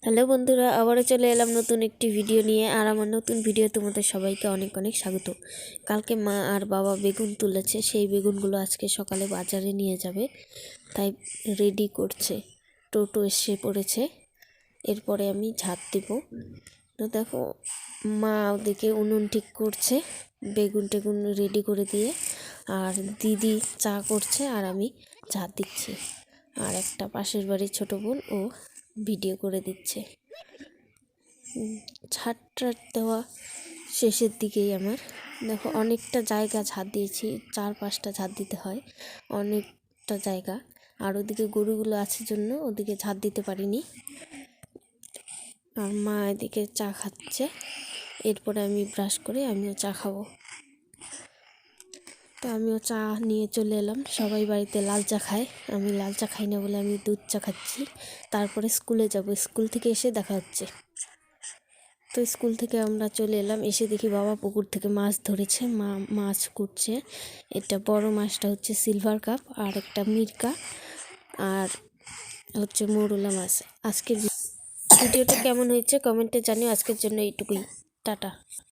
Hello বন্ধুরা, আবারও চলে এলাম নতুন একটি ভিডিও নিয়ে। আর আমার নতুন ভিডিও তোমাদের সবাইকে অনেক অনেক স্বাগত। কালকে মা আর বাবা বেগুন তুলেছে, সেই বেগুনগুলো আজকে সকালে বাজারে নিয়ে যাবে, তাই রেডি করছে। টোটো এসে পড়েছে, এরপরে আমি ঝাঁট দেব। তো দেখো, মা ওদিকে উনুন ঠিক করছে, বেগুন টেগুন রেডি করে দিয়ে, আর দিদি চা করছে আর আমি ঝাঁট দিচ্ছি। আর একটা পাশের বাড়ির ছোটো বোন ও ভিডিও করে দিচ্ছে। ঝাঁট টাট দেওয়া শেষের দিকেই আমার দেখো অনেকটা জায়গা ঝাঁট দিয়েছি, 4-5টা ঝাঁট দিতে হয়, অনেকটা জায়গা। আর ওদিকে গরুগুলো আছে জন্য ওদিকে ঝাঁট দিতে পারিনি। আর মা এদিকে চা খাচ্ছে, এরপরে আমি ব্রাশ করে আমিও চা খাবো। তো আমিও চা নিয়ে চলে এলাম। সবাই বাড়িতে লাল চা খায়, আমি লাল চা খাই না বলে আমি দুধ চা খাচ্ছি। তারপরে স্কুলে যাব, স্কুল থেকে এসে দেখা হচ্ছে। তো স্কুল থেকে আমরা চলে এলাম, এসে দেখি বাবা পুকুর থেকে মাছ ধরেছে, মা মাছ কুটছে। এটা বড় মাছটা হচ্ছে সিলভার কাপ, আর একটা মিরকা, আর হচ্ছে মৌরলা মাছ। আজকের ভিডিওটা কেমন হয়েছে কমেন্টে জানিও। আজকের জন্য এইটুকুই, টাটা।